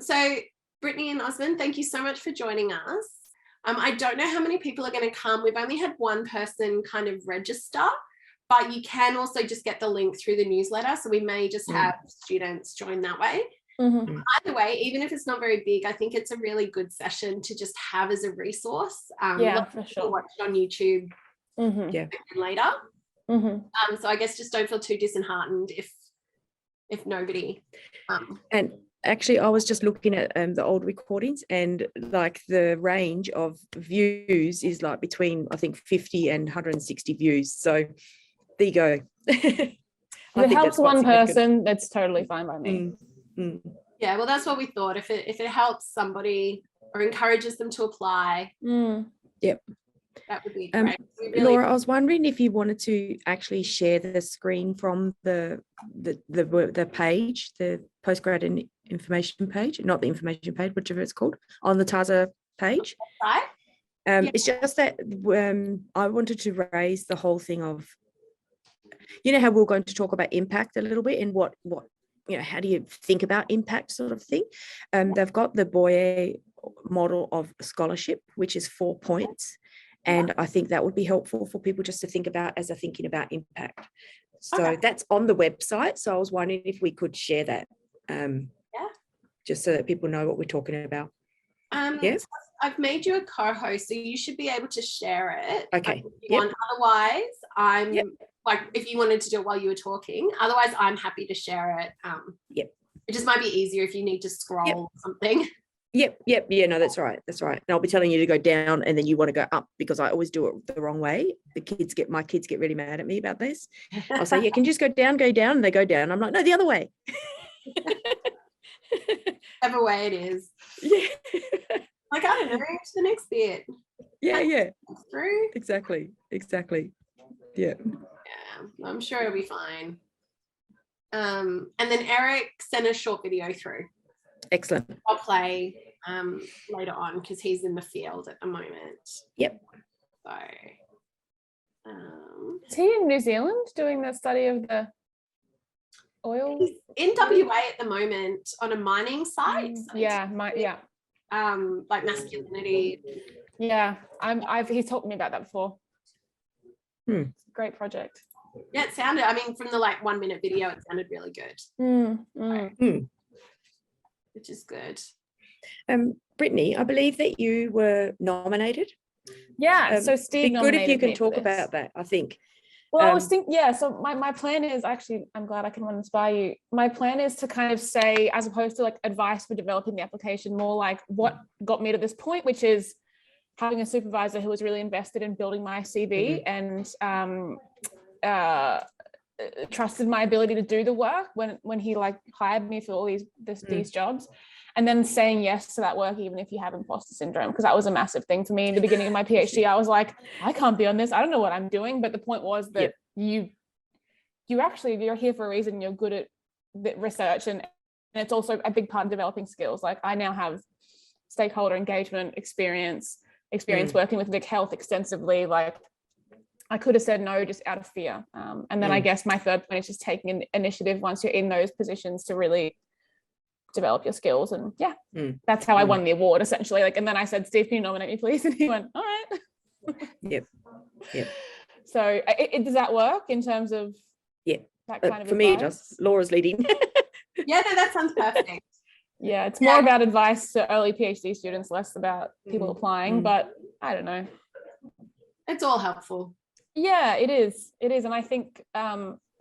So Brittany and Osmond, thank you so much for joining us. I don't know how many people are going to come. We've only had one person kind of register, but you can also just get the link through the newsletter. So we may just have students join that way. Either way, even if it's not very big, I think it's a really good session to just have as a resource. For sure. Watch it on YouTube later. So I guess just don't feel too disheartened if nobody. And actually, I was just looking at the old recordings, and like the range of views is like between, I think, 50 and 160 views. So there you go. If it helps one person, that's totally fine by me. Yeah, well, that's what we thought. If it helps somebody or encourages them to apply, that would be great. Laura, I was wondering if you wanted to actually share the screen from the page, the postgrad information page, not the information page, whichever it's called, on the TASA page. Right. It's just that I wanted to raise the whole thing of, you know, how we're going to talk about impact a little bit, and what you know, how do you think about impact sort of thing. They've got the Boyer model of scholarship, which is 4 points. And I think that would be helpful for people just to think about as they're thinking about impact. So that's on the website. So I was wondering if we could share that, just so that people know what we're talking about. So I've made you a co-host, so you should be able to share it. Okay. If you want. Otherwise, I'm like, if you wanted to do it while you were talking. Otherwise, I'm happy to share it. It just might be easier if you need to scroll or something. Yeah, no, that's right. And I'll be telling you to go down, and then you want to go up, because I always do it the wrong way. My kids get really mad at me about this. I'll say, can you just go down, and they go down. I'm like, no, the other way. Whichever way it is. Yeah. Like, I don't know, to the next bit. Yeah. Through. Exactly. Yeah, I'm sure it'll be fine. And then Erik sent a short video through. Excellent. I'll play later on, because he's in the field at the moment. Yep. So is he in New Zealand doing the study of the oil? He's in WA at the moment on a mining site. Like masculinity. Yeah, he's talked to me about that before. Great project. Yeah, it sounded, I mean, from the 1 minute video, it sounded really good. Which is good. Brittany, I believe that you were nominated. Yeah, so Steve nominated. Good if you can talk about that, I think. Well, I was thinking, so my plan is actually, I'm glad I can inspire you. My plan is to kind of say, as opposed to like advice for developing the application, more like what got me to this point, which is having a supervisor who was really invested in building my CV and trusted my ability to do the work when he hired me for all these jobs, and then saying yes to that work even if you have imposter syndrome, because that was a massive thing for me in the beginning of my PhD. I was like, I can't be on this, I don't know what I'm doing. But the point was that you're here for a reason. You're good at the research, and it's also a big part of developing skills. Like, I now have stakeholder engagement experience working with Vic Health extensively. Like, I could have said no just out of fear. And then I guess my third point is just taking an initiative once you're in those positions to really develop your skills. And that's how I won the award, essentially. And then I said, Steve, can you nominate me, please? And he went, all right. Yep. So does that work in terms of that kind of for advice? Me, it does. Laura's leading. Yeah, no, that sounds perfect. Yeah, it's more about advice to early PhD students, less about people applying, but I don't know. It's all helpful. Yeah, it is. And I think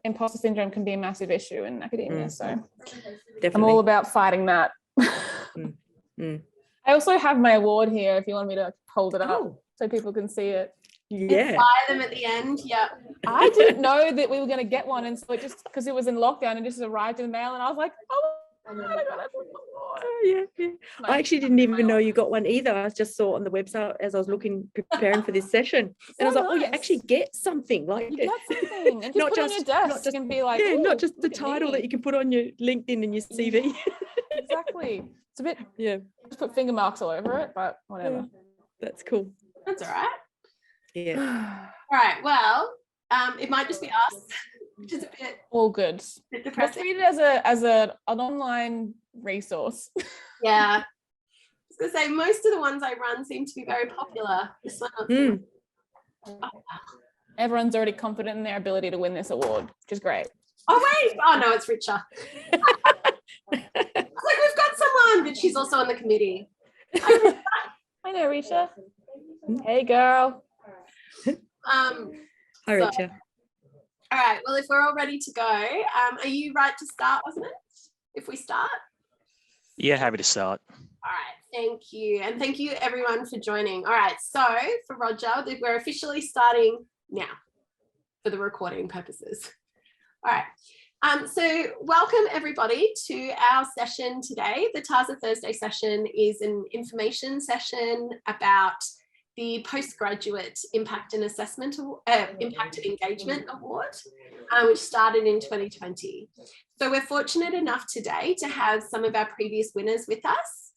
imposter syndrome can be a massive issue in academia. So definitely. I'm all about fighting that. I also have my award here if you want me to hold it up so people can see it. Yeah. Inspire them at the end. Yeah. I didn't know that we were going to get one. And so it just, because it was in lockdown, and just arrived in the mail, and I was like, I got it. Yeah. I actually didn't even know you got one either. I just saw on the website as I was preparing for this session, and I was like, you actually get something, like you get something, and just not put just on your desk, not just and be like, not just the title that you can put on your LinkedIn and your CV. Exactly. It's a bit just put finger marks all over it, but whatever. That's cool. That's all right. Yeah. All right. Well, it might just be us which is a bit all good. bit Let's depressing. read it as an online resource. Yeah. I was going to say, most of the ones I run seem to be very popular. This one, not so much. Everyone's already confident in their ability to win this award, which is great. Oh, wait. Oh, no, it's Richa. Like, we've got someone, but she's also on the committee. I know, Risha. Hey, girl. Hi, Richa. All right. Well, if we're all ready to go, are you right to start, Osmond? If we start? Yeah, happy to start. All right. Thank you. And thank you, everyone, for joining. All right. So for Roger, we're officially starting now for the recording purposes. All right. So welcome, everybody, to our session today. The TASA Thursday session is an information session about the Postgraduate Impact and Assessment, Impact and Engagement Award, which started in 2020. So we're fortunate enough today to have some of our previous winners with us.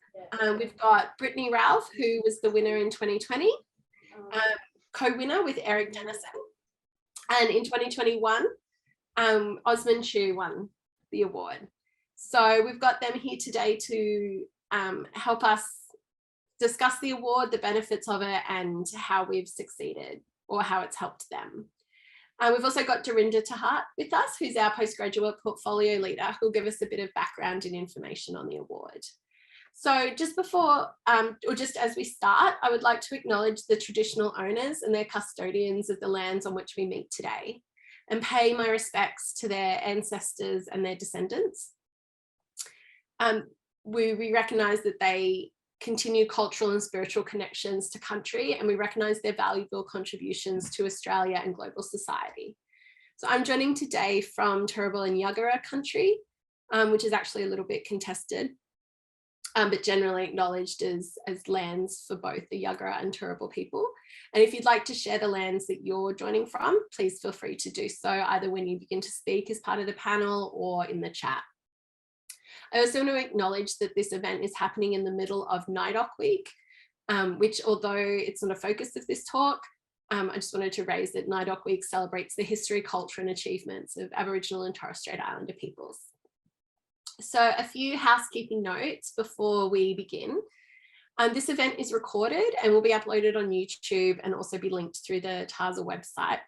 We've got Brittany Ralph, who was the winner in 2020, co-winner with Erik Denison. And in 2021, Osmond Chiu won the award. So we've got them here today to help us discuss the award, the benefits of it, and how we've succeeded or how it's helped them. We've also got Dorinda Hart with us, who's our postgraduate portfolio leader, who'll give us a bit of background and information on the award. So just before, or just as we start, I would like to acknowledge the traditional owners and their custodians of the lands on which we meet today, and pay my respects to their ancestors and their descendants. We recognise that they continue cultural and spiritual connections to country, and we recognise their valuable contributions to Australia and global society. So I'm joining today from Turrbal and Yagara country, which is actually a little bit contested, but generally acknowledged as lands for both the Yagara and Turrbal people. And if you'd like to share the lands that you're joining from, please feel free to do so, either when you begin to speak as part of the panel or in the chat. I also want to acknowledge that this event is happening in the middle of NIDOC week, which, although it's not a focus of this talk, I just wanted to raise that NIDOC week celebrates the history, culture and achievements of Aboriginal and Torres Strait Islander peoples. So a few housekeeping notes before we begin. This event is recorded and will be uploaded on YouTube and also be linked through the TASA website.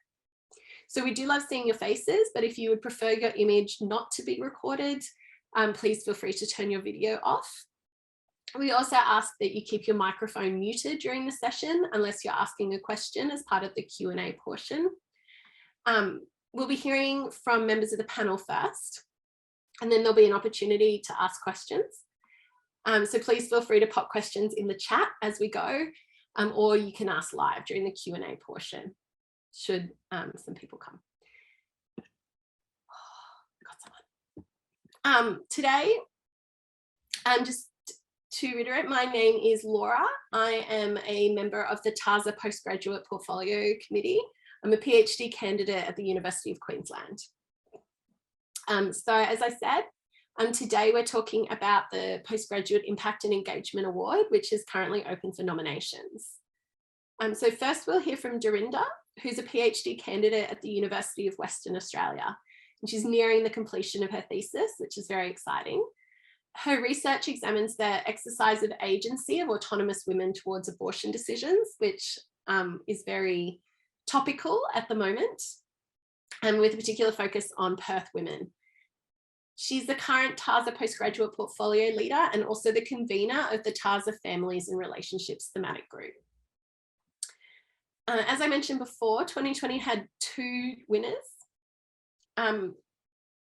So we do love seeing your faces, but if you would prefer your image not to be recorded, please feel free to turn your video off. We also ask that you keep your microphone muted during the session unless you're asking a question as part of the Q&A portion. We'll be hearing from members of the panel first, and then there'll be an opportunity to ask questions. So please feel free to pop questions in the chat as we go, or you can ask live during the Q&A portion, should some people come. Today, just to reiterate, my name is Laura. I am a member of the TASA Postgraduate Portfolio Committee. I'm a PhD candidate at the University of Queensland. So as I said, today we're talking about the Postgraduate Impact and Engagement Award, which is currently open for nominations. So first we'll hear from Dorinda, who's a PhD candidate at the University of Western Australia. And she's nearing the completion of her thesis, which is very exciting. Her research examines the exercise of agency of autonomous women towards abortion decisions, which is very topical at the moment, and with a particular focus on Perth women. She's the current TASA Postgraduate Portfolio leader and also the convener of the TASA Families and Relationships thematic group. As I mentioned before, 2020 had 2 winners.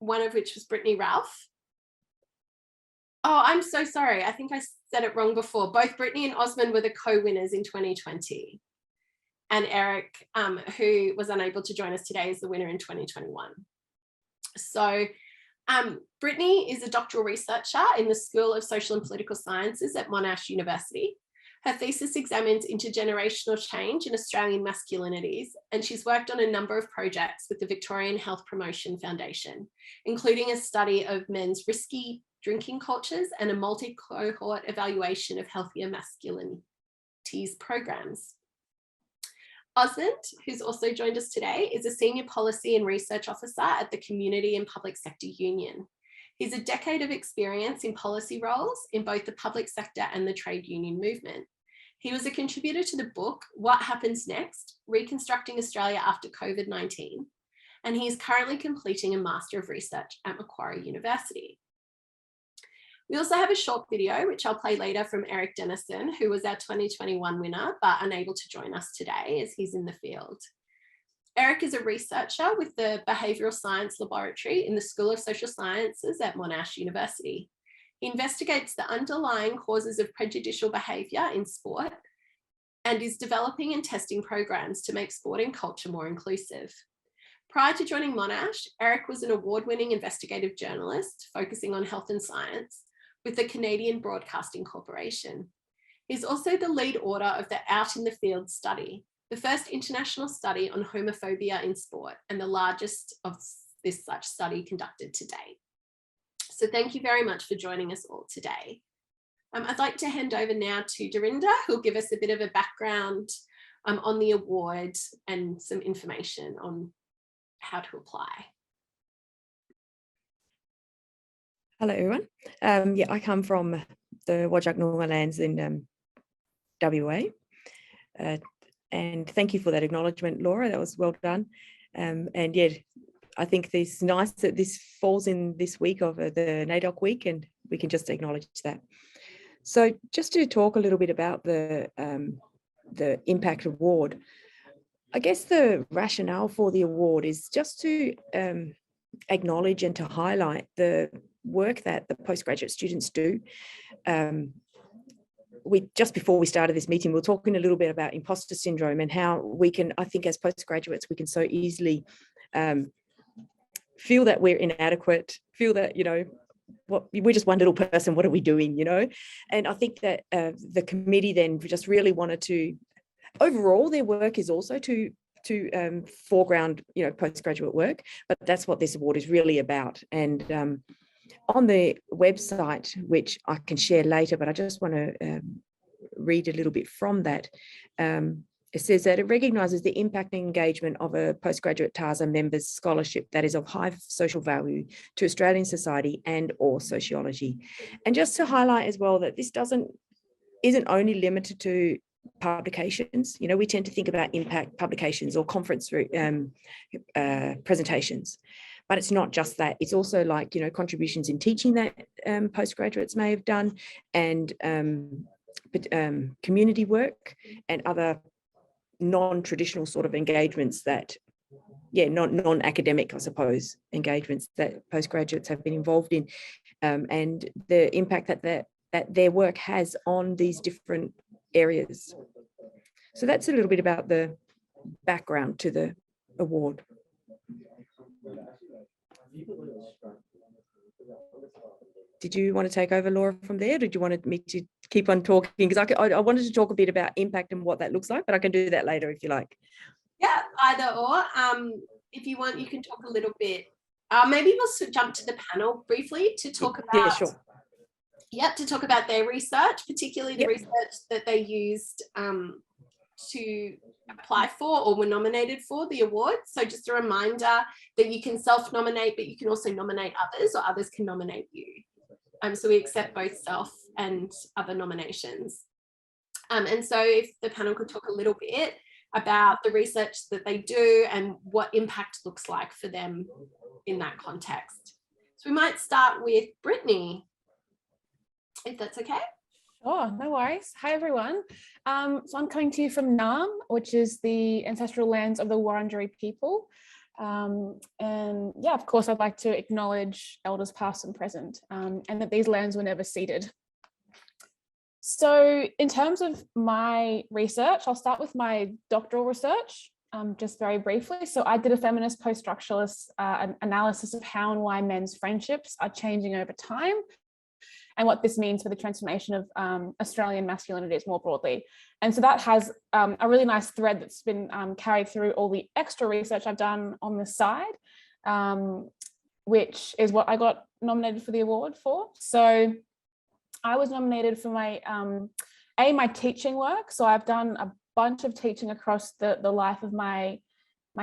One of which was Brittany Ralph. Oh, I'm so sorry. I think I said it wrong before. Both Brittany and Osmond were the co-winners in 2020. And Erik, who was unable to join us today, is the winner in 2021. So Brittany is a doctoral researcher in the School of Social and Political Sciences at Monash University. Her thesis examines intergenerational change in Australian masculinities, and she's worked on a number of projects with the Victorian Health Promotion Foundation, including a study of men's risky drinking cultures and a multi-cohort evaluation of healthier masculinities programs. Osmond, who's also joined us today, is a Senior Policy and Research Officer at the Community and Public Sector Union. He's a decade of experience in policy roles in both the public sector and the trade union movement. He was a contributor to the book, What Happens Next? Reconstructing Australia After COVID-19, and he is currently completing a Master of Research at Macquarie University. We also have a short video, which I'll play later, from Erik Denison, who was our 2021 winner, but unable to join us today as he's in the field. Erik is a researcher with the Behavioural Science Laboratory in the School of Social Sciences at Monash University. He investigates the underlying causes of prejudicial behaviour in sport and is developing and testing programs to make sporting culture more inclusive. Prior to joining Monash, Erik was an award-winning investigative journalist focusing on health and science with the Canadian Broadcasting Corporation. He's also the lead author of the Out in the Field study, the first international study on homophobia in sport and the largest of this such study conducted to date. So thank you very much for joining us all today. I'd like to hand over now to Dorinda, who'll give us a bit of a background on the award and some information on how to apply. Hello, everyone. Yeah, I come from the Whadjuk Noongar lands in WA. And thank you for that acknowledgement, Laura. That was well done. And yeah, I think it's nice that this falls in this week of the NAIDOC week, and we can just acknowledge that. So just to talk a little bit about the Impact Award, I guess the rationale for the award is just to acknowledge and to highlight the work that the postgraduate students do. Just before we started this meeting, we were talking a little bit about imposter syndrome and how we can, I think as postgraduates, we can so easily feel that we're inadequate, feel that, you know, we're just one little person, what are we doing, you know? And I think that the committee then just really wanted to, overall, their work is also to foreground, you know, postgraduate work, but that's what this award is really about. And on the website, which I can share later, but I just want to read a little bit from that. It says that it recognises the impact and engagement of a postgraduate TASA member's scholarship that is of high social value to Australian society and or sociology. And just to highlight as well that this isn't only limited to publications. You know, we tend to think about impact publications or conference presentations, but it's not just that. It's also like, you know, contributions in teaching that postgraduates may have done, and community work and other non-traditional sort of engagements that, yeah, non-academic, I suppose, engagements that postgraduates have been involved in, and the impact that their work has on these different areas. So that's a little bit about the background to the award. Did you want to take over, Laura, from there? Or did you want me to keep on talking? Because I wanted to talk a bit about impact and what that looks like, but I can do that later if you like. Yeah, either or. If you want, you can talk a little bit. Maybe we'll jump to the panel briefly to talk about. Yeah, sure. Yeah, to talk about their research, particularly the research that they used to apply for or were nominated for the award. So just a reminder that you can self-nominate, but you can also nominate others, or others can nominate you. So we accept both self and other nominations. And so if the panel could talk a little bit about the research that they do and what impact looks like for them in that context. So we might start with Brittany, if that's okay. Oh, no worries. Hi, everyone. So I'm coming to you from Naarm, which is the ancestral lands of the Wurundjeri people. And yeah, of course, I'd like to acknowledge elders past and present, and that these lands were never ceded. So in terms of my research, I'll start with my doctoral research, just very briefly. So I did a feminist post-structuralist analysis of how and why men's friendships are changing over time, and what this means for the transformation of Australian masculinities more broadly. And so that has a really nice thread that's been carried through all the extra research I've done on the side, which is what I got nominated for the award for. So I was nominated for my my teaching work. So I've done bunch of teaching across the life of my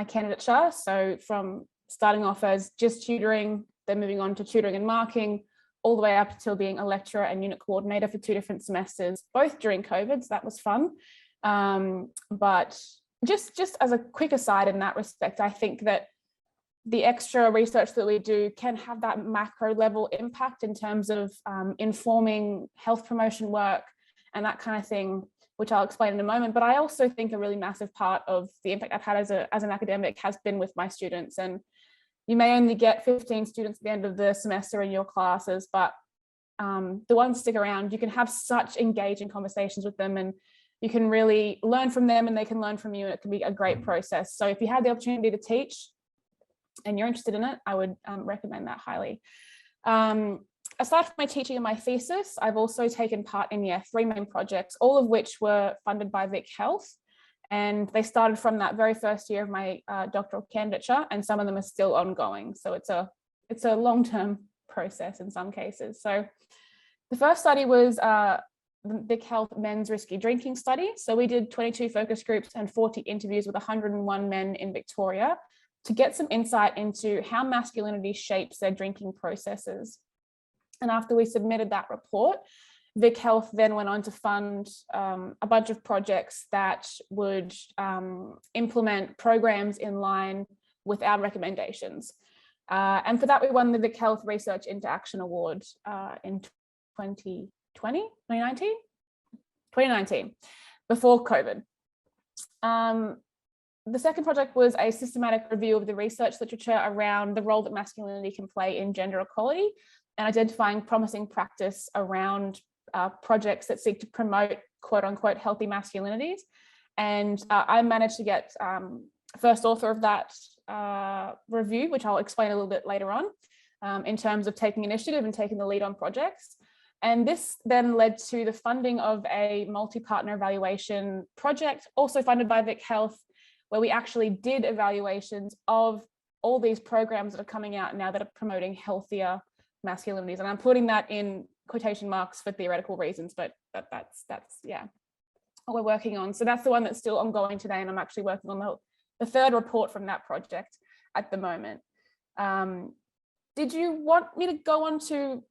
candidature. So from starting off as just tutoring, then moving on to tutoring and marking, all the way up until being a lecturer and unit coordinator for 2 different semesters, both during COVID, so that was fun. But just as a quick aside in that respect, I think that the extra research that we do can have that macro level impact in terms of informing health promotion work and that kind of thing, which I'll explain in a moment. But I also think a really massive part of the impact I've had as an academic has been with my students. And you may only get 15 students at the end of the semester in your classes, but the ones that stick around, you can have such engaging conversations with them, and you can really learn from them and they can learn from you, and it can be a great process. So if you had the opportunity to teach and you're interested in it, I would recommend that highly. Aside from my teaching and my thesis, I've also taken part in 3 main projects, all of which were funded by Vic Health. And they started from that very first year of my doctoral candidature, and some of them are still ongoing. So it's a long-term process in some cases. So the first study was the Vic Health Men's Risky Drinking Study. So we did 22 focus groups and 40 interviews with 101 men in Victoria to get some insight into how masculinity shapes their drinking processes. And after we submitted that report, Vic Health then went on to fund a bunch of projects that would implement programs in line with our recommendations. And for that, we won the Vic Health Research into Action Award in 2019, before COVID. The second project was a systematic review of the research literature around the role that masculinity can play in gender equality, and identifying promising practice around projects that seek to promote quote unquote healthy masculinities. And I managed to get first author of that review, which I'll explain a little bit later on, in terms of taking initiative and taking the lead on projects. And this then led to the funding of a multi-partner evaluation project, also funded by Vic Health, where we actually did evaluations of all these programs that are coming out now that are promoting healthier masculinities. And I'm putting that in quotation marks for theoretical reasons, but that's what we're working on. So that's the one that's still ongoing today, and I'm actually working on the third report from that project at the moment. Did you want me to go on to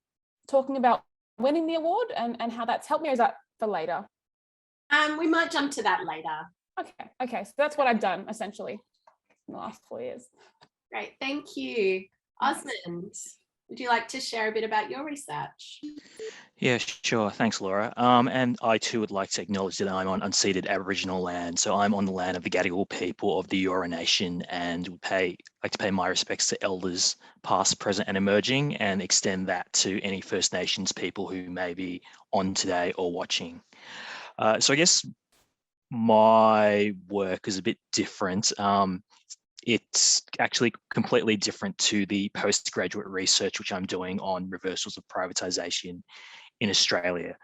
talking about winning the award and how that's helped me, or is that for later? We might jump to that later. Okay, so that's what I've done essentially in the last 4 years. Great, thank you. Osmond, would you like to share a bit about your research? Yeah, sure. Thanks, Laura. And I too would like to acknowledge that I'm on unceded Aboriginal land. So I'm on the land of the Gadigal people of the Eora Nation, and would like to pay my respects to elders past, present and emerging, and extend that to any First Nations people who may be on today or watching. So I guess my work is a bit different. It's actually completely different to the postgraduate research which I'm doing on reversals of privatisation in Australia.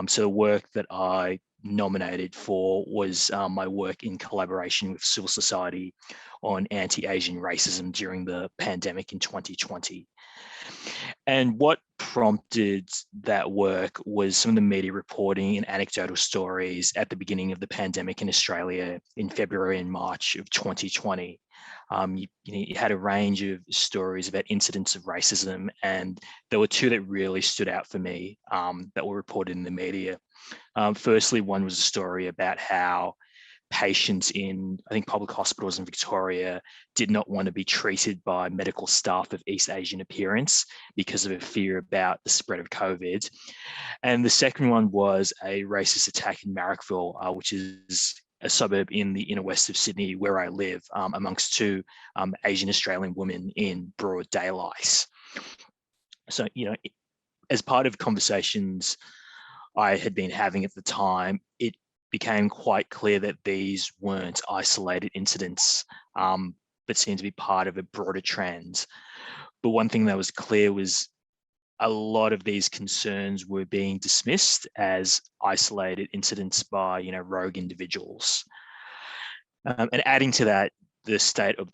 So the work that I nominated for was my work in collaboration with civil society on anti-Asian racism during the pandemic in 2020. And what prompted that work was some of the media reporting and anecdotal stories at the beginning of the pandemic in Australia in February and March of 2020. You had a range of stories about incidents of racism, and there were 2 that really stood out for me that were reported in the media. Firstly, one was a story about how patients in, I think, public hospitals in Victoria did not want to be treated by medical staff of East Asian appearance because of a fear about the spread of COVID. And the second one was a racist attack in Marrickville, which is a suburb in the inner west of Sydney where I live, amongst 2 Asian Australian women in broad daylight. So, as part of conversations I had been having at the time, it became quite clear that these weren't isolated incidents, but seemed to be part of a broader trend. But one thing that was clear was a lot of these concerns were being dismissed as isolated incidents by, rogue individuals. And adding to that, the state of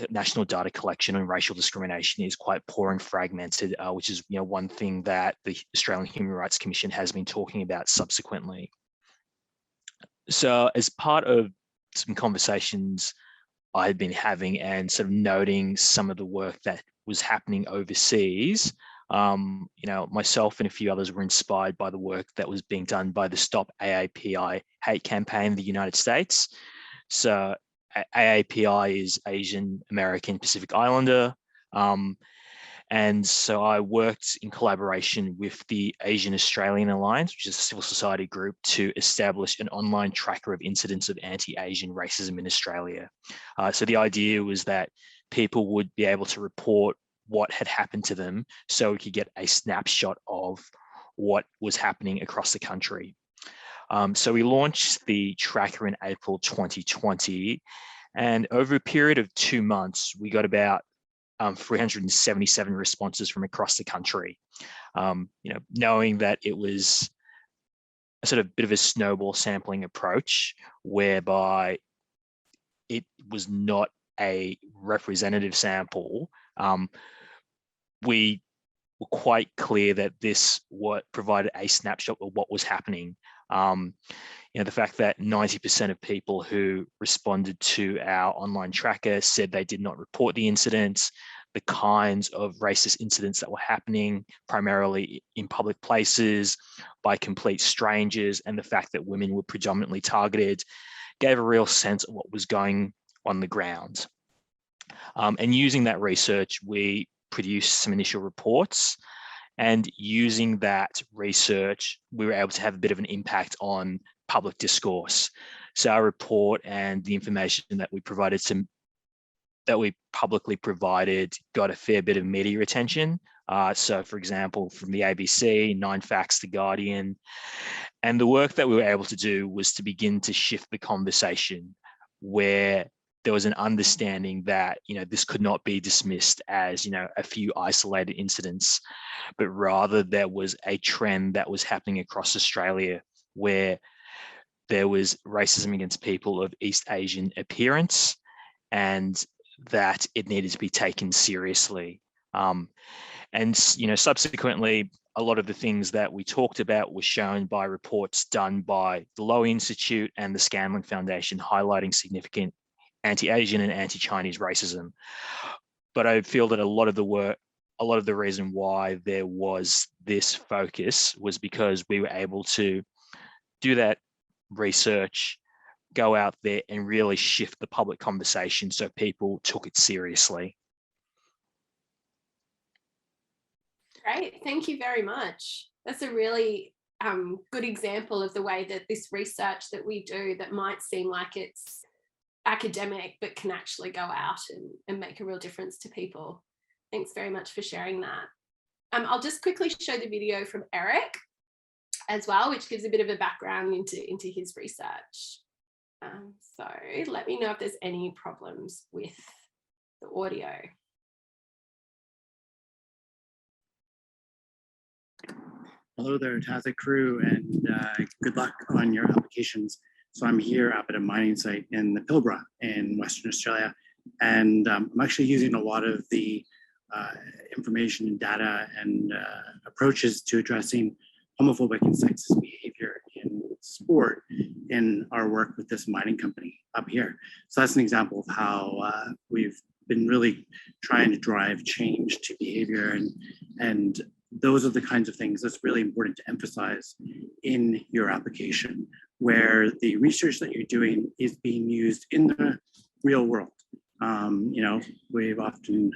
national data collection on racial discrimination is quite poor and fragmented, which is, one thing that the Australian Human Rights Commission has been talking about subsequently. So as part of some conversations I had been having and sort of noting some of the work that was happening overseas, myself and a few others were inspired by the work that was being done by the Stop AAPI Hate campaign in the United States. So AAPI is Asian American Pacific Islander. And so I worked in collaboration with the Asian Australian Alliance, which is a civil society group, to establish an online tracker of incidents of anti-Asian racism in Australia. So the idea was that people would be able to report what had happened to them so we could get a snapshot of what was happening across the country. So we launched the tracker in April 2020, and over a period of 2 months, we got about 377 responses from across the country. Knowing that it was a sort of bit of a snowball sampling approach, whereby it was not a representative sample, we were quite clear that this provided a snapshot of what was happening. The fact that 90% of people who responded to our online tracker said they did not report the incidents, the kinds of racist incidents that were happening primarily in public places by complete strangers, and the fact that women were predominantly targeted gave a real sense of what was going on the ground. And using that research, we produced some initial reports. And using that research, we were able to have a bit of an impact on public discourse. So our report and the information that we publicly provided got a fair bit of media attention. So for example, from the ABC, 9 Facts, The Guardian. And the work that we were able to do was to begin to shift the conversation, where there was an understanding that, this could not be dismissed as, a few isolated incidents, but rather there was a trend that was happening across Australia where there was racism against people of East Asian appearance, and that it needed to be taken seriously. And subsequently, a lot of the things that we talked about were shown by reports done by the Lowy Institute and the Scanlon Foundation, highlighting significant anti-Asian and anti-Chinese racism. But I feel that a lot of the reason why there was this focus was because we were able to do that research, go out there and really shift the public conversation so people took it seriously. Great, thank you very much. That's a really good example of the way that this research that we do, that might seem like it's academic, but can actually go out and make a real difference to people. Thanks very much for sharing that. I'll just quickly show the video from Erik as well, which gives a bit of a background into his research. So let me know if there's any problems with the audio. Hello there, TASA crew, and good luck on your applications. So I'm here up at a mining site in the Pilbara in Western Australia, and I'm actually using a lot of the information and data and approaches to addressing homophobic and sexist behavior in sport in our work with this mining company up here. So that's an example of how we've been really trying to drive change to behavior, and those are the kinds of things that's really important to emphasize in your application, where the research that you're doing is being used in the real world. We've often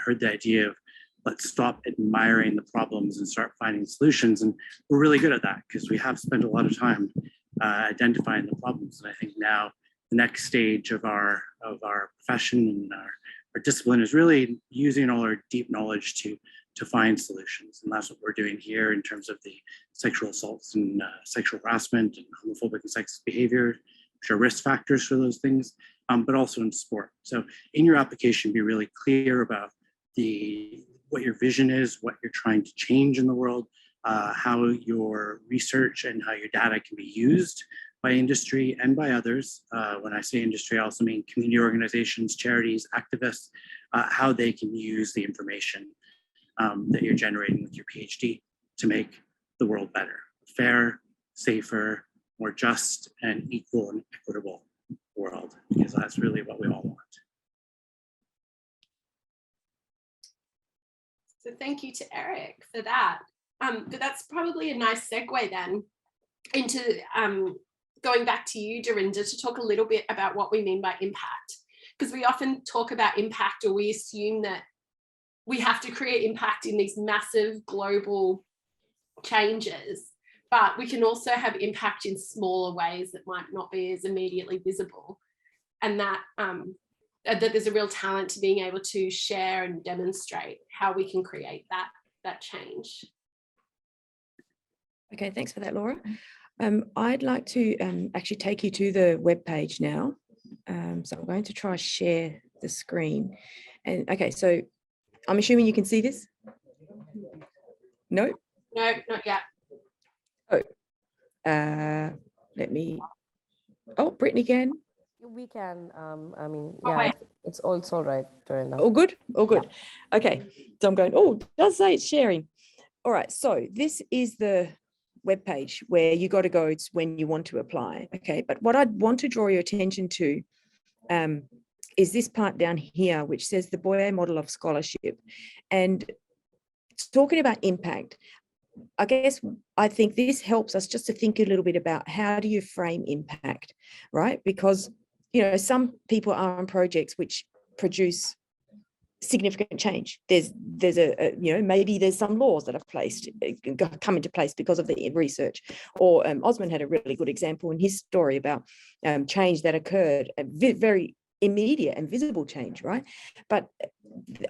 heard the idea of let's stop admiring the problems and start finding solutions. And we're really good at that because we have spent a lot of time identifying the problems. And I think now the next stage of our profession and our discipline is really using all our deep knowledge to find solutions. And that's what we're doing here in terms of the sexual assaults and sexual harassment and homophobic and sexist behavior, which are risk factors for those things, but also in sport. So in your application, be really clear about what your vision is, what you're trying to change in the world, how your research and how your data can be used by industry and by others. When I say industry, I also mean community organizations, charities, activists, how they can use the information that you're generating with your PhD to make the world better, fair, safer, more just and equal and equitable world, because that's really what we all want. So thank you to Erik for that. But that's probably a nice segue then into going back to you, Dorinda, to talk a little bit about what we mean by impact. Because we often talk about impact, or we assume that we have to create impact in these massive global changes, but we can also have impact in smaller ways that might not be as immediately visible. And that there's a real talent to being able to share and demonstrate how we can create that change. Okay, thanks for that, Laura. I'd like to actually take you to the webpage now. So I'm going to try share the screen. And okay, so I'm assuming you can see this? No? No, not yet. Oh, let me, oh, Brittany can. We can, I mean, yeah, it's all right, Dorinda. All good? All good. Yeah. Okay, so I'm going, oh, it does say it's sharing. All right, so this is the webpage where you got to go when you want to apply. Okay, but what I'd want to draw your attention to is this part down here, which says the Boyer model of scholarship. And talking about impact, I think this helps us just to think a little bit about how do you frame impact, right? Because, you know, some people are on projects which produce significant change. There's a you know, maybe there's some laws that have come into place because of the research. Or Osmond had a really good example in his story about change that occurred, very immediate and visible change, right? But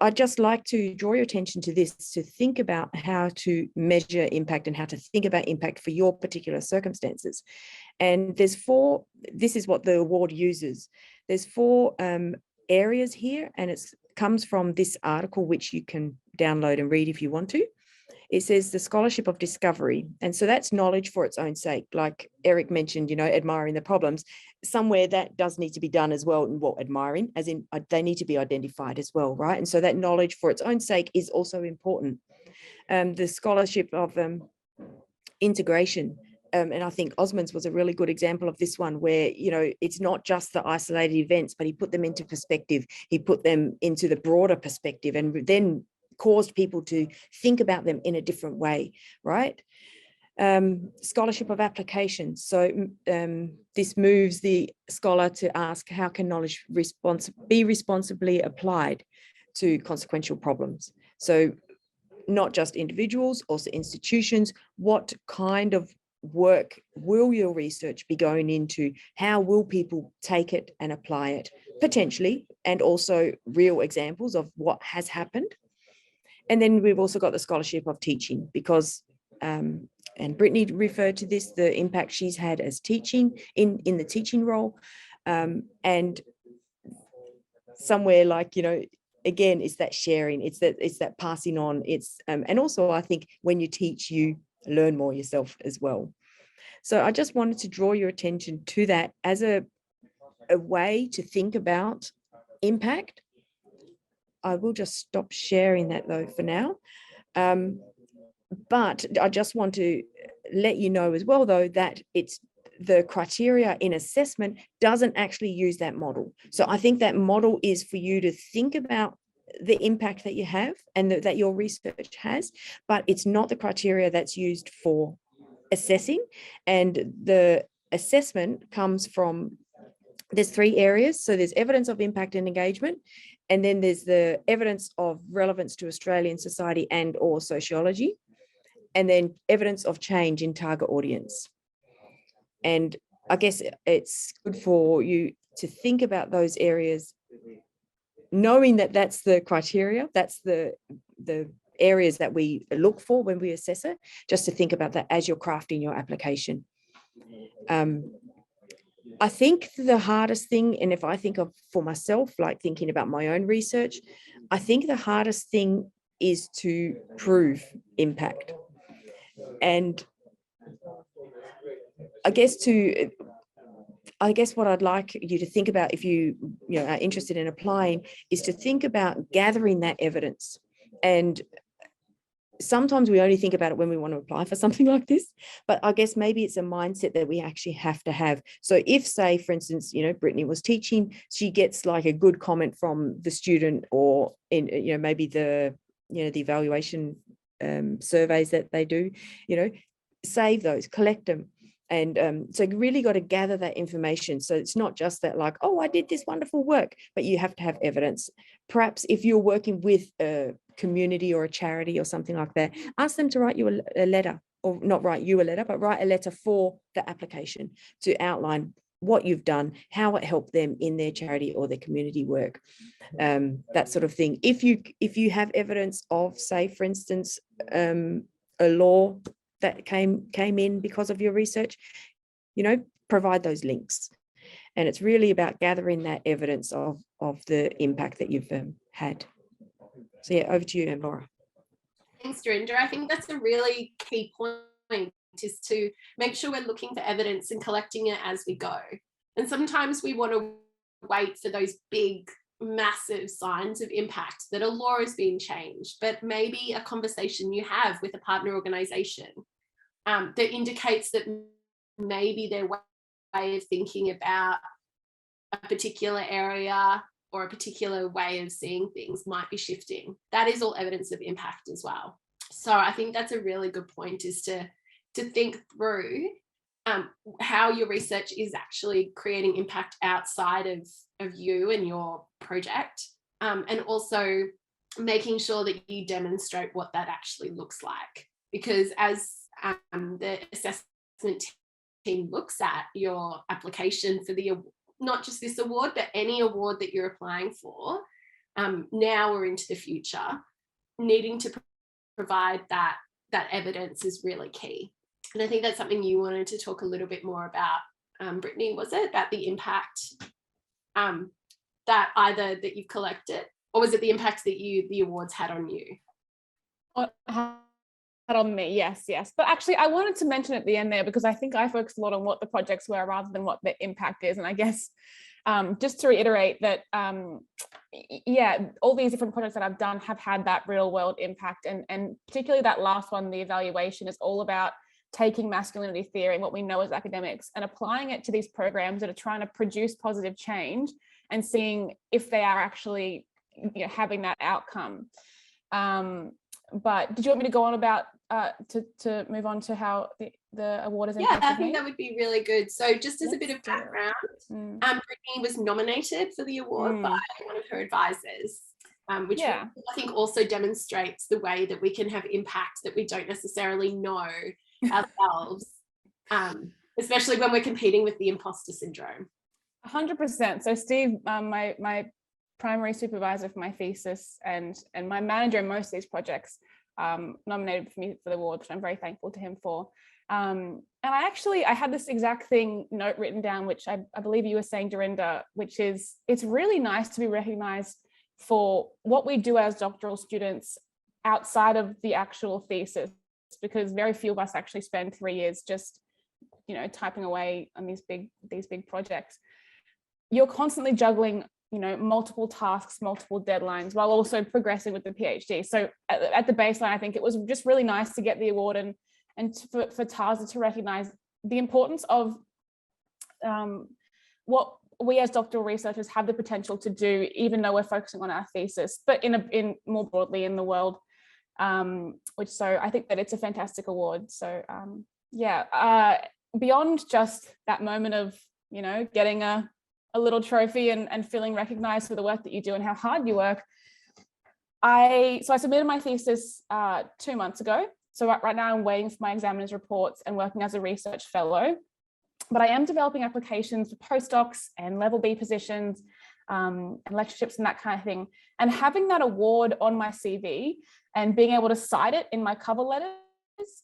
I'd just like to draw your attention to this, to think about how to measure impact and how to think about impact for your particular circumstances. And there's four, this is what the award uses. There's four areas here, and it comes from this article, which you can download and read if you want to. It says the scholarship of discovery. And so that's knowledge for its own sake. Like Erik mentioned, you know, admiring the problems. Somewhere that does need to be done as well. And what admiring, as in they need to be identified as well, right? And so that knowledge for its own sake is also important. The scholarship of integration. And I think Osmond's was a really good example of this one, where, you know, it's not just the isolated events, but he put them into perspective. He put them into the broader perspective, and then caused people to think about them in a different way, right? Scholarship of application. So this moves the scholar to ask, how can knowledge be responsibly applied to consequential problems? So not just individuals, also institutions. What kind of work will your research be going into? How will people take it and apply it, potentially, and also real examples of what has happened. And then we've also got the scholarship of teaching, because and Brittany referred to this, the impact she's had as teaching in the teaching role, and somewhere like, you know, again, it's that sharing, it's that passing on, it's and also I think when you teach, you learn more yourself as well. So I just wanted to draw your attention to that as a way to think about impact. I will just stop sharing that though for now. But I just want to let you know as well though, that it's the criteria in assessment doesn't actually use that model. So I think that model is for you to think about the impact that you have and that your research has, but it's not the criteria that's used for assessing. And the assessment comes from, there's three areas. So there's evidence of impact and engagement, and then there's the evidence of relevance to Australian society and or sociology, and then evidence of change in target audience. And I guess it's good for you to think about those areas, knowing that that's the criteria, that's the areas that we look for when we assess it, just to think about that as you're crafting your application. I think the hardest thing, and if I think of for myself, like thinking about my own research, I think the hardest thing is to prove impact. And I guess what I'd like you to think about, if you are interested in applying, is to think about gathering that evidence. And sometimes we only think about it when we want to apply for something like this, but I guess maybe it's a mindset that we actually have to have. So if, say, for instance, Brittany was teaching, she gets like a good comment from the student, or in, maybe the evaluation surveys that they do, save those, collect them. And so you really got to gather that information. So it's not just that like, oh, I did this wonderful work, but you have to have evidence. Perhaps if you're working with a community or a charity or something like that, ask them to write you a letter, or not write you a letter, but write a letter for the application to outline what you've done, how it helped them in their charity or their community work, that sort of thing. If you have evidence of, say, for instance, a law that came in because of your research, provide those links. And it's really about gathering that evidence of the impact that you've had. So yeah, over to you, Laura. Thanks, Dorinda. I think that's a really key point, is to make sure we're looking for evidence and collecting it as we go. And sometimes we want to wait for those big, massive signs of impact that a law is being changed, but maybe a conversation you have with a partner organisation that indicates that maybe their way of thinking about a particular area or a particular way of seeing things might be shifting. That is all evidence of impact as well. So I think that's a really good point, is to think through how your research is actually creating impact outside of you and your project, and also making sure that you demonstrate what that actually looks like. Because as the assessment team looks at your application for not just this award, but any award that you're applying for, now or into the future, needing to provide that evidence is really key. And I think that's something you wanted to talk a little bit more about, Brittany, was it? About the impact that either that you've collected, or was it the impact that the awards had on you? On me, yes. But actually, I wanted to mention at the end there, because I think I focused a lot on what the projects were rather than what the impact is. And I guess just to reiterate that, all these different projects that I've done have had that real world impact. And particularly that last one, the evaluation, is all about taking masculinity theory and what we know as academics and applying it to these programs that are trying to produce positive change and seeing if they are actually having that outcome. But did you want me to go on about to move on to how the award is impacted? Yeah, I think that would be really good. So just as a bit of background, Brittany was nominated for the award by one of her advisors, which I think also demonstrates the way that we can have impact that we don't necessarily know ourselves, especially when we're competing with the imposter syndrome. 100%. So Steve, my primary supervisor for my thesis and my manager in most of these projects, nominated for me for the award, which I'm very thankful to him for. And I had this exact note written down, which I believe you were saying, Dorinda, which is, it's really nice to be recognized for what we do as doctoral students outside of the actual thesis, because very few of us actually spend 3 years just, typing away on these big projects. You're constantly juggling multiple tasks, multiple deadlines, while also progressing with the PhD. So at the baseline, I think it was just really nice to get the award and for TASA to recognize the importance of what we as doctoral researchers have the potential to do, even though we're focusing on our thesis, but in more broadly in the world. So I think that it's a fantastic award. So beyond just that moment of getting a little trophy and feeling recognized for the work that you do and how hard you work, I submitted my thesis 2 months ago. So right now I'm waiting for my examiner's reports and working as a research fellow, but I am developing applications for postdocs and level B positions and lectureships and that kind of thing. And having that award on my CV and being able to cite it in my cover letters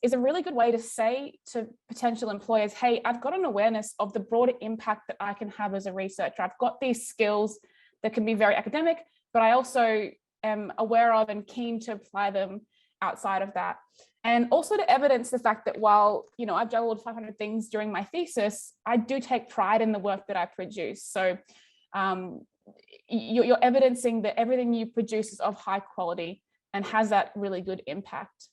is a really good way to say to potential employers, hey, I've got an awareness of the broader impact that I can have as a researcher. I've got these skills that can be very academic, but I also am aware of and keen to apply them outside of that. And also to evidence the fact that while, I've juggled 500 things during my thesis, I do take pride in the work that I produce. So you're evidencing that everything you produce is of high quality and has that really good impact.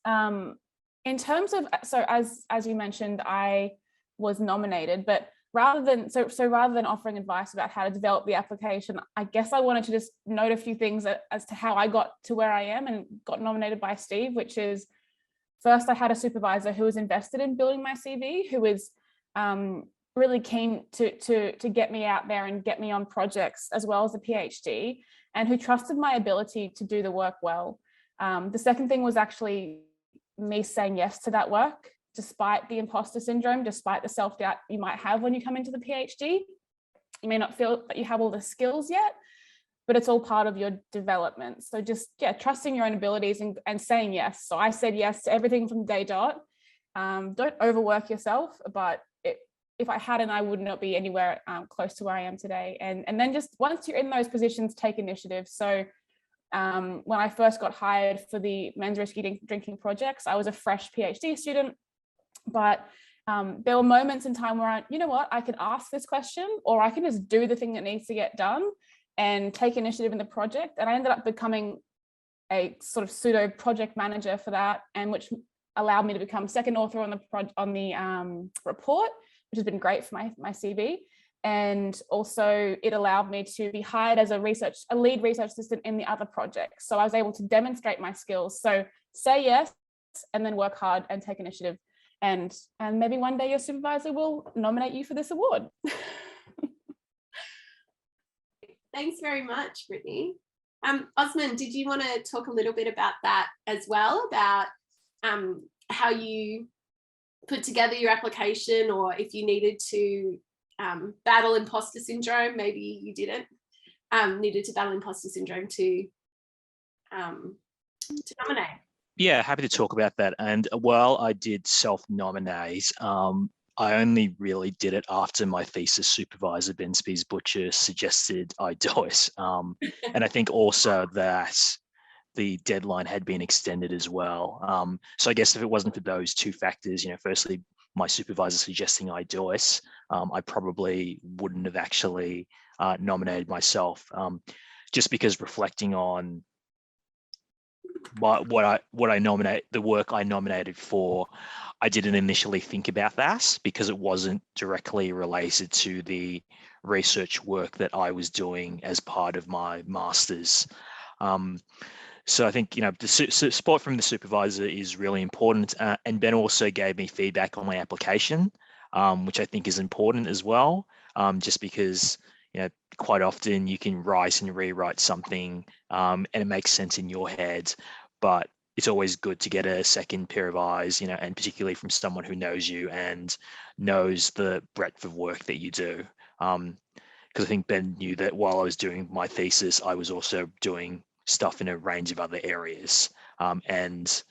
In terms of, so as you mentioned, I was nominated, but rather than offering advice about how to develop the application, I guess I wanted to just note a few things as to how I got to where I am and got nominated by Steve, which is, first, I had a supervisor who was invested in building my CV, who was really keen to get me out there and get me on projects as well as a PhD, and who trusted my ability to do the work well. The second thing was actually me saying yes to that work, despite the imposter syndrome, despite the self-doubt you might have when you come into the PhD. You may not feel that you have all the skills yet, but it's all part of your development. So just, trusting your own abilities and saying yes. So I said yes to everything from day dot. Don't overwork yourself, but if I hadn't, I would not be anywhere close to where I am today. And then just once you're in those positions, take initiative. So when I first got hired for the men's risky drinking projects, I was a fresh PhD student, but there were moments in time where I can ask this question, or I can just do the thing that needs to get done and take initiative in the project. And I ended up becoming a sort of pseudo project manager for that, and which allowed me to become second author on the report, which has been great for my CV. And also it allowed me to be hired as a lead research assistant in the other projects. So I was able to demonstrate my skills. So say yes, and then work hard and take initiative. And maybe one day your supervisor will nominate you for this award. Thanks very much, Brittany. Osmond, did you want to talk a little bit about that as well, about how you put together your application, or if you needed to battle imposter syndrome? Maybe you didn't needed to battle imposter syndrome to nominate. Yeah, happy to talk about that. And while I did self-nominate, I only really did it after my thesis supervisor, Ben Spies-Butcher, suggested I do it. And I think also that the deadline had been extended as well. So I guess if it wasn't for those two factors, firstly, my supervisor suggesting I do it, I probably wouldn't have actually nominated myself, just because reflecting on the work I nominated for, I didn't initially think about that because it wasn't directly related to the research work that I was doing as part of my master's. So I think, the support from the supervisor is really important. And Ben also gave me feedback on my application, which I think is important as well, just because, quite often you can write and rewrite something and it makes sense in your head, but it's always good to get a second pair of eyes, and particularly from someone who knows you and knows the breadth of work that you do. Because I think Ben knew that while I was doing my thesis, I was also doing stuff in a range of other areas. And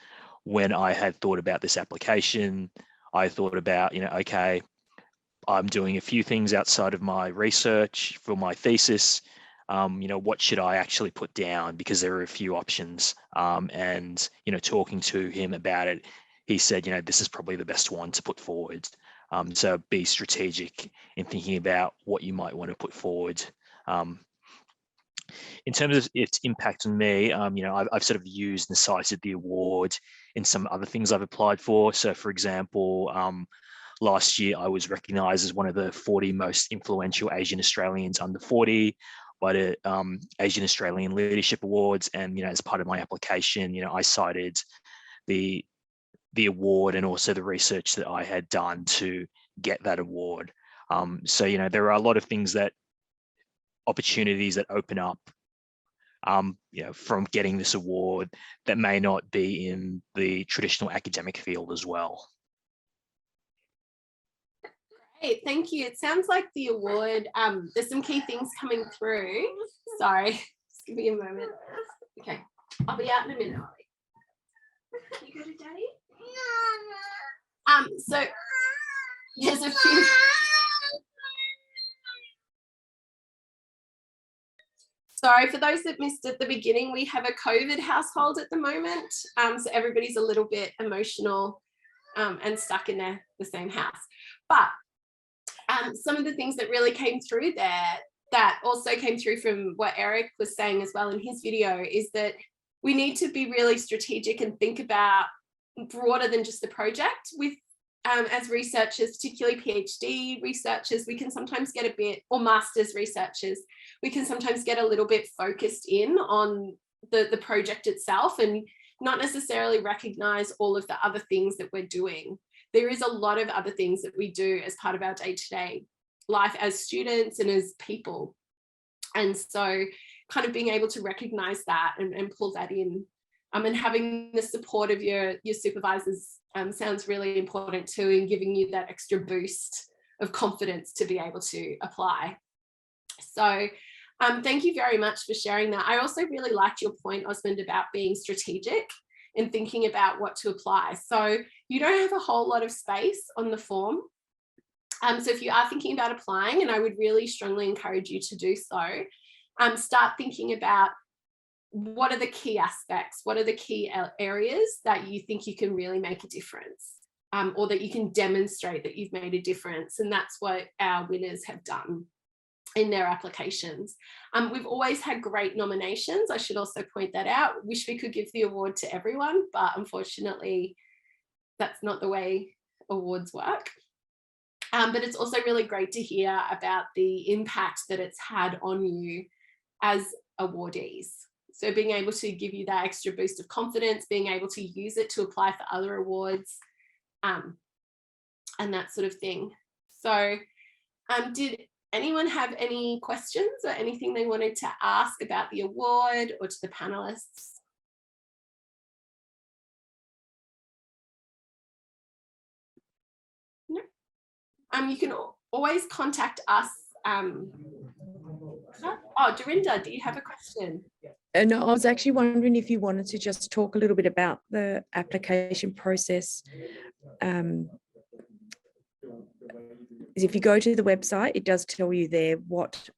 when I had thought about this application, I thought about, okay, I'm doing a few things outside of my research for my thesis. What should I actually put down? Because there are a few options. And, talking to him about it, he said, this is probably the best one to put forward. So be strategic in thinking about what you might want to put forward. In terms of its impact on me, I've sort of used and cited the award in some other things I've applied for. So, for example, last year I was recognised as one of the 40 most influential Asian Australians under 40 by the Asian Australian Leadership Awards, and as part of my application, I cited the award and also the research that I had done to get that award. So there are a lot of things opportunities that open up from getting this award that may not be in the traditional academic field as well. Great, thank you. It sounds like the award, there's some key things coming through. Sorry, just give me a moment. Okay, I'll be out in a minute, Ollie. Can you go to Daddy? So there's a few. Sorry, for those that missed at the beginning, we have a COVID household at the moment. So everybody's a little bit emotional and stuck in the same house. But some of the things that really came through there, that also came through from what Erik was saying as well in his video, is that we need to be really strategic and think about broader than just the project. With as researchers, particularly PhD researchers, we can sometimes get a bit, or master's researchers, we can sometimes get a little bit focused in on the project itself and not necessarily recognize all of the other things that we're doing. There is a lot of other things that we do as part of our day-to-day life as students and as people. And so kind of being able to recognize that and pull that in, and having the support of your supervisors sounds really important too, in giving you that extra boost of confidence to be able to apply. So thank you very much for sharing that. I also really liked your point, Osmond, about being strategic and thinking about what to apply. So you don't have a whole lot of space on the form. So if you are thinking about applying, and I would really strongly encourage you to do so, start thinking about what are the key aspects, what are the key areas that you think you can really make a difference, or that you can demonstrate that you've made a difference. And that's what our winners have done in their applications. We've always had great nominations. I should also point that out. Wish we could give the award to everyone, but unfortunately, that's not the way awards work. But it's also really great to hear about the impact that it's had on you as awardees. So being able to give you that extra boost of confidence, being able to use it to apply for other awards, and that sort of thing. So did anyone have any questions or anything they wanted to ask about the award or to the panelists? No. You can always contact us. Oh, Dorinda, do you have a question? No, I was actually wondering if you wanted to just talk a little bit about the application process. If you go to the website, it does tell you there what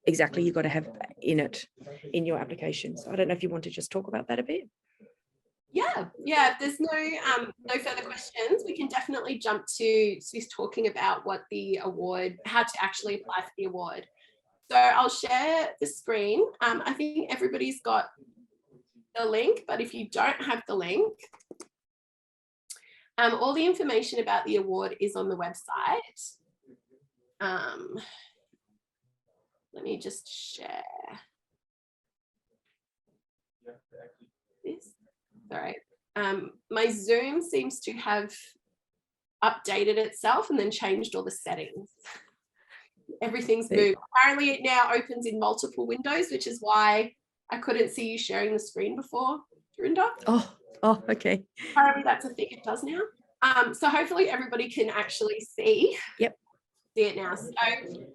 exactly you've got to have in it in your applications. I don't know if you want to just talk about that a bit. Yeah, if there's no further questions, we can definitely jump to talking about what the award, how to actually apply for the award. So I'll share the screen. I think everybody's got the link, but if you don't have the link, all the information about the award is on the website. Let me just share this. Sorry. My Zoom seems to have updated itself and then changed all the settings. Everything's moved. Apparently it now opens in multiple windows, which is why I couldn't see you sharing the screen before, Dorinda. Oh, okay. Apparently that's a thing it does now. So hopefully everybody can actually see it now. So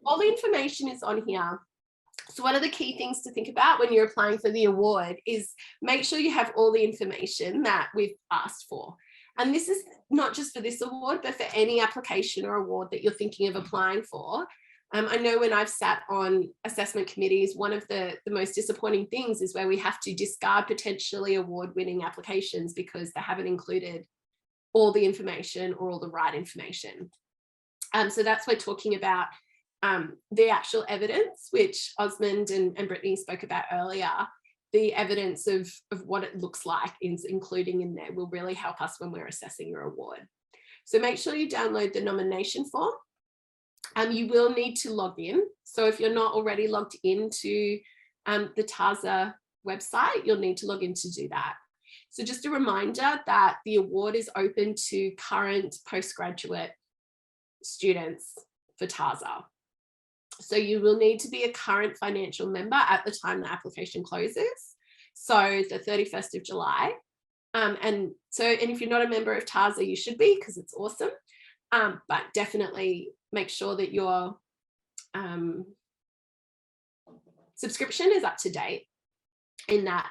all the information is on here. So one of the key things to think about when you're applying for the award is make sure you have all the information that we've asked for. And this is not just for this award, but for any application or award that you're thinking of applying for. I know when I've sat on assessment committees, one of the most disappointing things is where we have to discard potentially award-winning applications because they haven't included all the information or all the right information. So that's what we're talking about. The actual evidence, which Osmond and Brittany spoke about earlier, the evidence of what it looks like is including in there will really help us when we're assessing your award. So make sure you download the nomination form. You will need to log in. So if you're not already logged into the TASA website, you'll need to log in to do that. So just a reminder that the award is open to current postgraduate students for TASA. So you will need to be a current financial member at the time the application closes. So the 31st of July. And if you're not a member of TASA, you should be, because it's awesome. But definitely make sure that your subscription is up to date in that.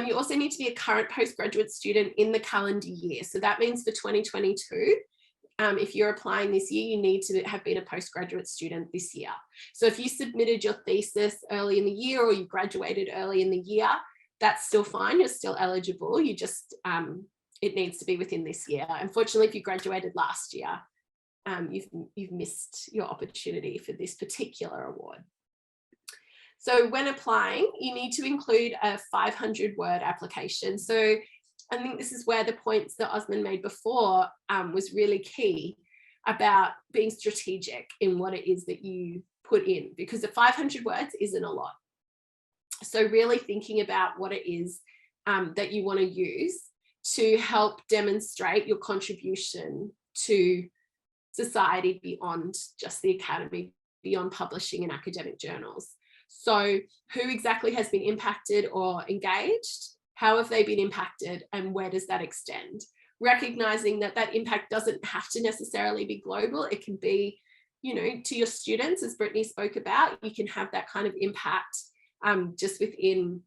You also need to be a current postgraduate student in the calendar year. So that means for 2022, if you're applying this year, you need to have been a postgraduate student this year. So if you submitted your thesis early in the year or you graduated early in the year, that's still fine. You're still eligible. You just, it needs to be within this year. Unfortunately, if you graduated last year, you've missed your opportunity for this particular award. So when applying, you need to include a 500-word application. So I think this is where the points that Osmond made before was really key about being strategic in what it is that you put in, because the 500 words isn't a lot. So really thinking about what it is that you want to use to help demonstrate your contribution to society beyond just the academy, beyond publishing in academic journals. So who exactly has been impacted or engaged? How have they been impacted, and where does that extend? Recognizing that that impact doesn't have to necessarily be global. It can be, you know, to your students, as Brittany spoke about, you can have that kind of impact just within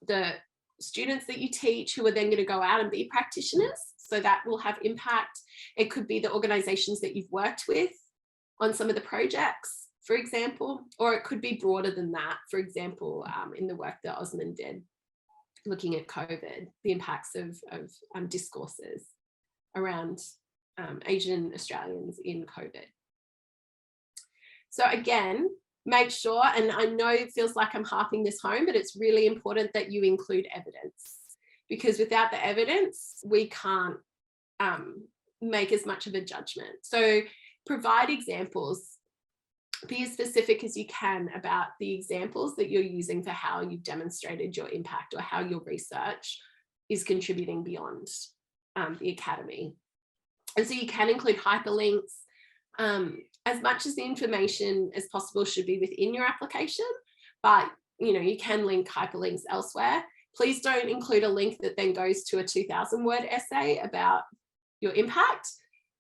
the students that you teach, who are then going to go out and be practitioners. So that will have impact. It could be the organizations that you've worked with on some of the projects, for example, or it could be broader than that. For example, in the work that Osmond did, looking at COVID, the impacts of discourses around Asian Australians in COVID. So again, make sure, and I know it feels like I'm harping this home, but it's really important that you include evidence, because without the evidence, we can't make as much of a judgment. So provide examples. Be as specific as you can about the examples that you're using for how you've demonstrated your impact or how your research is contributing beyond the academy. And so you can include hyperlinks. As much as the information as possible should be within your application, but you know, you can link hyperlinks elsewhere. Please don't include a link that then goes to a 2,000 word essay about your impact.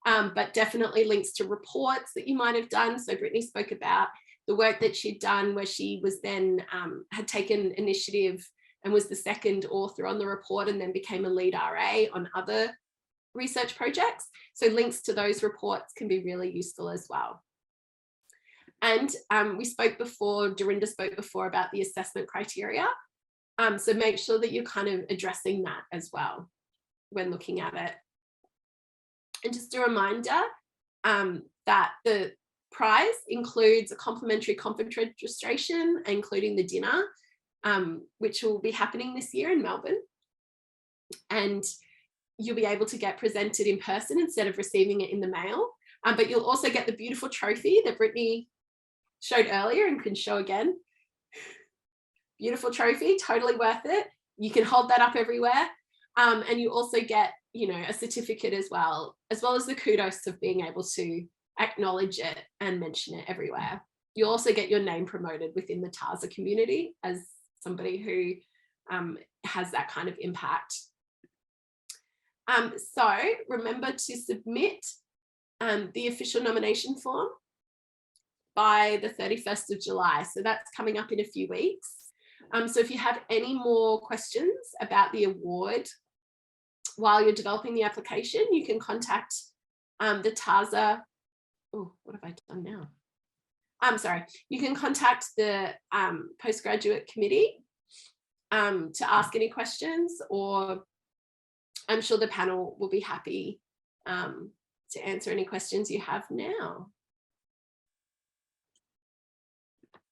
But definitely links to reports that you might have done. So Brittany spoke about the work that she'd done, where she was then had taken initiative and was the second author on the report, and then became a lead RA on other research projects. So links to those reports can be really useful as well. And we spoke before, Dorinda spoke before about the assessment criteria. So make sure that you're kind of addressing that as well when looking at it. And just a reminder that the prize includes a complimentary conference registration, including the dinner, which will be happening this year in Melbourne. And you'll be able to get presented in person instead of receiving it in the mail. But you'll also get the beautiful trophy that Brittany showed earlier and can show again. Beautiful trophy, totally worth it. You can hold that up everywhere. And you also get, you know, a certificate as well as the kudos of being able to acknowledge it and mention it everywhere. You also get your name promoted within the TASA community as somebody who has that kind of impact. So remember to submit the official nomination form by the 31st of July. So that's coming up in a few weeks. So if you have any more questions about the award while you're developing the application, you can contact the TASA. Oh, what have I done now? I'm sorry. You can contact the Postgraduate Committee to ask any questions, or I'm sure the panel will be happy to answer any questions you have now.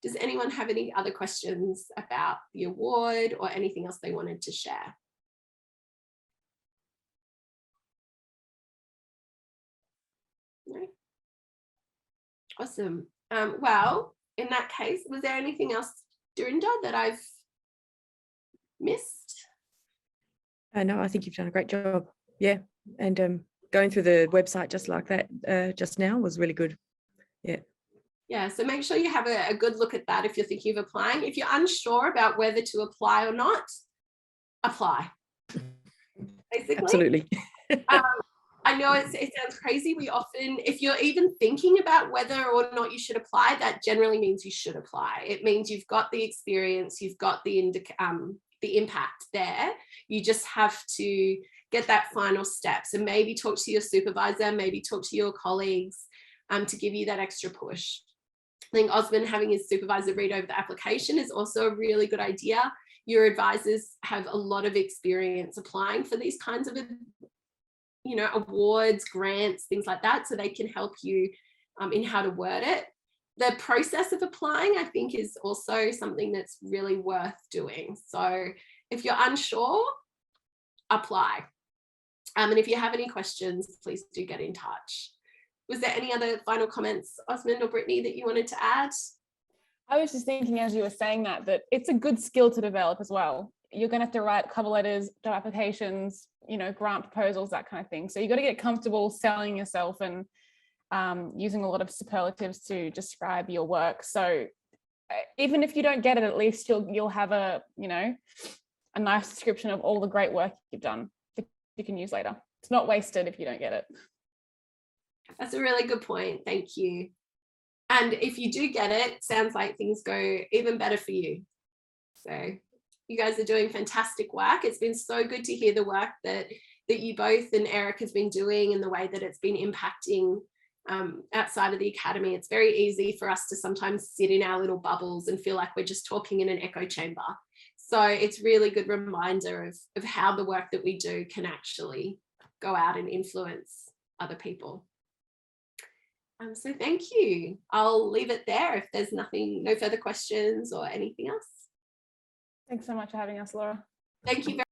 Does anyone have any other questions about the award or anything else they wanted to share? No? Awesome. Well, in that case, was there anything else, Dorinda, that I've missed? No, I think you've done a great job. Yeah, and going through the website just like that just now was really good. Yeah. Yeah, so make sure you have a good look at that if you're thinking of applying. If you're unsure about whether to apply or not, apply. Basically. Absolutely. I know it sounds crazy. We often, if you're even thinking about whether or not you should apply, that generally means you should apply. It means you've got the experience, you've got the impact there. You just have to get that final step. So maybe talk to your supervisor, maybe talk to your colleagues to give you that extra push. I think Osmond having his supervisor read over the application is also a really good idea. Your advisors have a lot of experience applying for these kinds of, you know, awards, grants, things like that, so they can help you in how to word it. The process of applying, I think, is also something that's really worth doing. So if you're unsure, apply. And if you have any questions, please do get in touch. Was there any other final comments, Osmond or Brittany, that you wanted to add? I was just thinking as you were saying that it's a good skill to develop as well. You're going to have to write cover letters, job applications, grant proposals, that kind of thing. So you got to get comfortable selling yourself and using a lot of superlatives to describe your work. So even if you don't get it, at least you'll have a nice description of all the great work you've done that you can use later. It's not wasted if you don't get it. That's a really good point. Thank you. And if you do get it, sounds like things go even better for you. So you guys are doing fantastic work. It's been so good to hear the work that you both and Erik has been doing and the way that it's been impacting outside of the academy. It's very easy for us to sometimes sit in our little bubbles and feel like we're just talking in an echo chamber. So it's really good reminder of how the work that we do can actually go out and influence other people. So thank you. I'll leave it there if there's no further questions or anything else. Thanks so much for having us, Laura. Thank you very